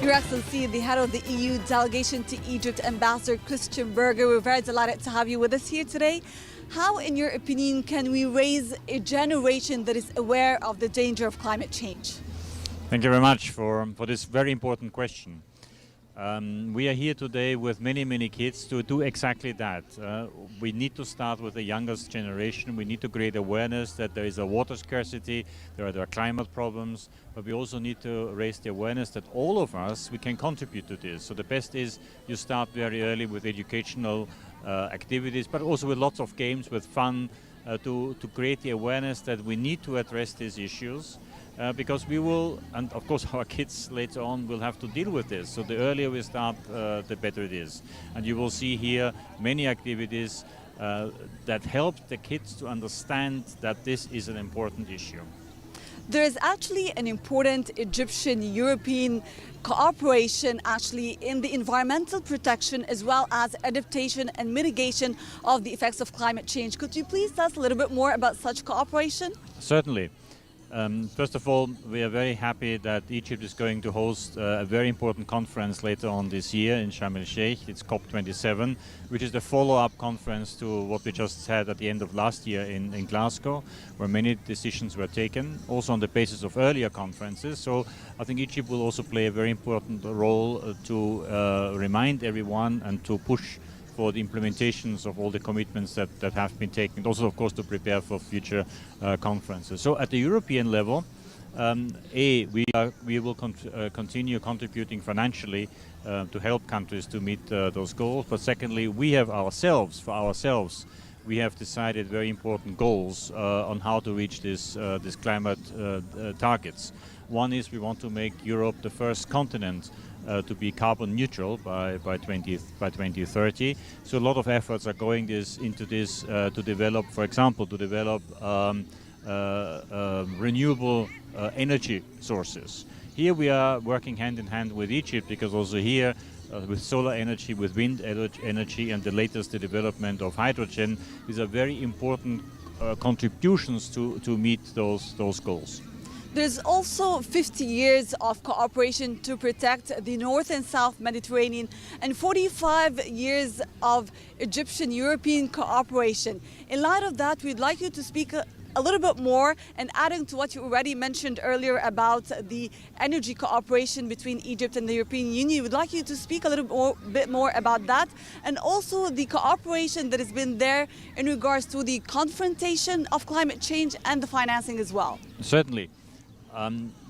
Your Excellency, the head of the EU delegation to Egypt, Ambassador Christian Berger, we're very delighted to have you with us here today. How, in your opinion, can we raise a generation that is aware of the danger of climate change? Thank you very much for this very important question. We are here today with many kids to do exactly that. We need to start with the youngest generation. We need to create awareness that there is a water scarcity, there are climate problems, but we also need to raise the awareness that all of us, we can contribute to this. So the best is you start very early with educational activities, but also with lots of games, with fun, to create the awareness that we need to address these issues. Because we will, and of course our kids later on will have to deal with this. So the earlier we start, the better it is. And you will see here many activities that help the kids to understand that this is an important issue. There is actually an important Egyptian-European cooperation actually in the environmental protection as well as adaptation and mitigation of the effects of climate change. Could you please tell us a little bit more about such cooperation? Certainly. First of all, we are very happy that Egypt is going to host a very important conference later on this year in Sharm el-Sheikh. It's COP27, which is the follow-up conference to what we just had at the end of last year in Glasgow, where many decisions were taken, also on the basis of earlier conferences. So I think Egypt will also play a very important role to remind everyone and to push for the implementations of all the commitments that have been taken, also of course to prepare for future conferences. So at the European level, we will continue contributing financially to help countries to meet those goals, but secondly, we have for ourselves, we have decided very important goals on how to reach this climate targets. One is we want to make Europe the first continent to be carbon neutral by 2030. So a lot of efforts are going into this to develop, for example, renewable energy sources. Here we are working hand in hand with Egypt, because also here with solar energy, with wind energy, and the latest development of hydrogen, these are very important contributions to meet those goals. There's also 50 years of cooperation to protect the North and South Mediterranean and 45 years of Egyptian-European cooperation. In light of that, we'd like you to speak a little bit more, and adding to what you already mentioned earlier about the energy cooperation between Egypt and the European Union, we'd like you to speak a little bit more about that, and also the cooperation that has been there in regards to the confrontation of climate change and the financing as well. Certainly.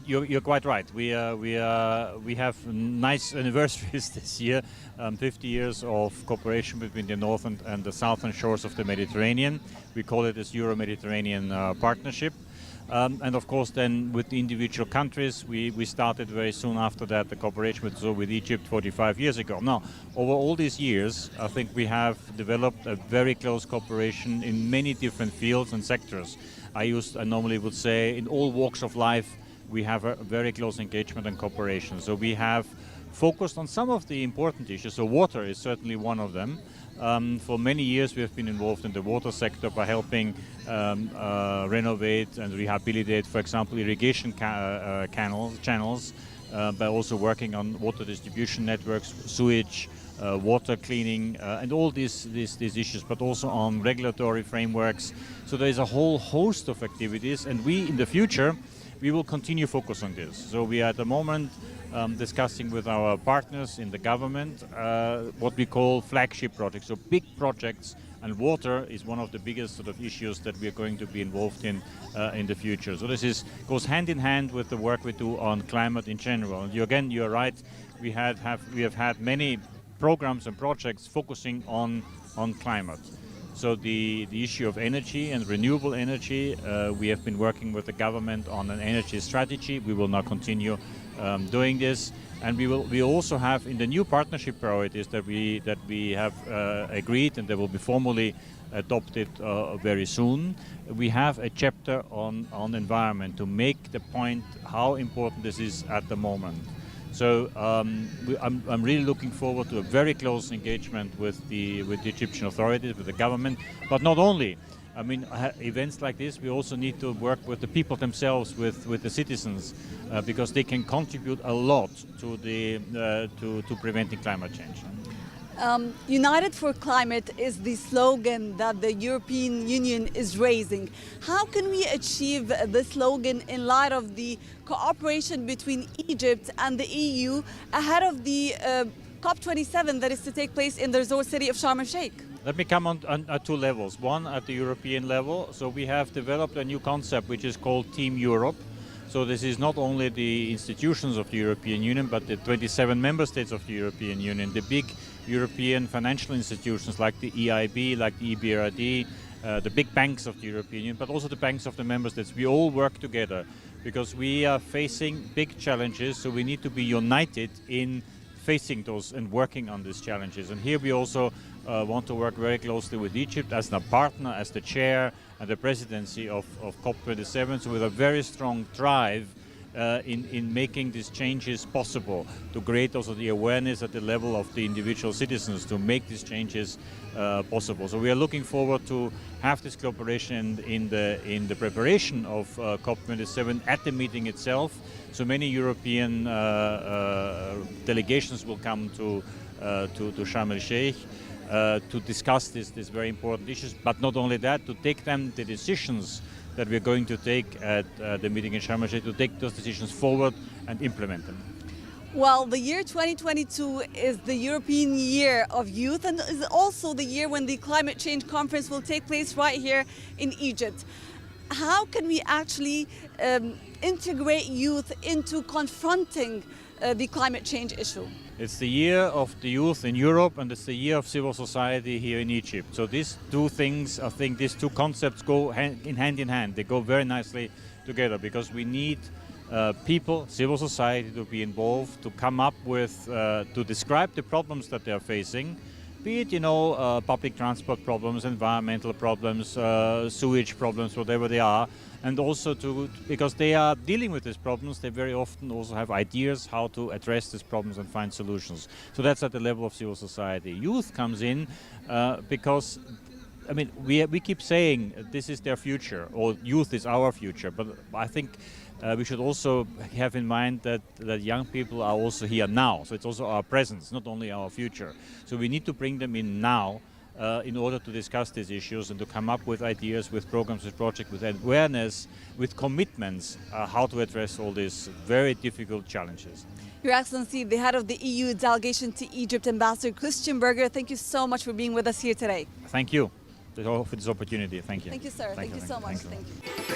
You're quite right. We have nice anniversaries this year, 50 years of cooperation between the northern and the southern shores of the Mediterranean. We call it this Euro-Mediterranean partnership. And of course then with the individual countries, we started very soon after that the cooperation with Egypt 45 years ago. Now, over all these years, I think we have developed a very close cooperation in many different fields and sectors. I normally would say in all walks of life we have a very close engagement and cooperation. So we have focused on some of the important issues. So water is certainly one of them. For many years we have been involved in the water sector by helping renovate and rehabilitate, for example, irrigation channels, by also working on water distribution networks, sewage, water cleaning, and all these issues, but also on regulatory frameworks. So there is a whole host of activities, and in the future, we will continue focus on this. So we are at the moment discussing with our partners in the government what we call flagship projects, so big projects, and water is one of the biggest sort of issues that we are going to be involved in the future. So this goes hand in hand with the work we do on climate in general. And you're right, we have had many programs and projects focusing on climate. So the issue of energy and renewable energy, we have been working with the government on an energy strategy. We will now continue doing this, and we also have in the new partnership priorities that we have agreed, and they will be formally adopted very soon. We have a chapter on environment to make the point how important this is at the moment. So I'm really looking forward to a very close engagement with the Egyptian authorities, with the government, but not only. I mean, events like this, we also need to work with the people themselves, with the citizens, because they can contribute a lot to to preventing climate change. United for Climate is the slogan that the European Union is raising. How can we achieve the slogan in light of the cooperation between Egypt and the EU ahead of the COP27 that is to take place in the resort city of Sharm el-Sheikh? Let me come on at two levels. One, at the European level. So we have developed a new concept which is called Team Europe. So this is not only the institutions of the European Union, but the 27 member states of the European Union, the big European financial institutions like the EIB, like the EBRD, the big banks of the European Union, but also the banks of the member states. We all work together because we are facing big challenges, so we need to be united in facing those and working on these challenges. And here we also want to work very closely with Egypt as a partner, as the chair and the presidency of COP27, so with a very strong drive in making these changes possible, to create also the awareness at the level of the individual citizens to make these changes possible. So we are looking forward to have this cooperation in the preparation of COP27 at the meeting itself. So many European delegations will come to Sharm el-Sheikh to discuss these very important issues, but not only that, to take them the decisions that we're going to take at the meeting in Sharm el-Sheikh, to take those decisions forward and implement them. Well, the year 2022 is the European Year of Youth, and is also the year when the Climate Change Conference will take place right here in Egypt. How can we actually integrate youth into confronting the climate change issue? It's the year of the youth in Europe, and it's the year of civil society here in Egypt. So these two things, I think these two concepts go hand in hand. They go very nicely together because we need people, civil society, to be involved, to come up with, to describe the problems that they are facing, be it, public transport problems, environmental problems, sewage problems, whatever they are, and also because they are dealing with these problems, they very often also have ideas how to address these problems and find solutions. So that's at the level of civil society. Youth comes in because, I mean, we keep saying this is their future, or youth is our future, but I think we should also have in mind that young people are also here now. So it's also our presence, not only our future. So we need to bring them in now in order to discuss these issues and to come up with ideas, with programs, with projects, with awareness, with commitments, how to address all these very difficult challenges. Your Excellency, the head of the EU delegation to Egypt, Ambassador Christian Berger, thank you so much for being with us here today. Thank you for this opportunity. Thank you. Thank you, sir. Thank you so much. Thank you.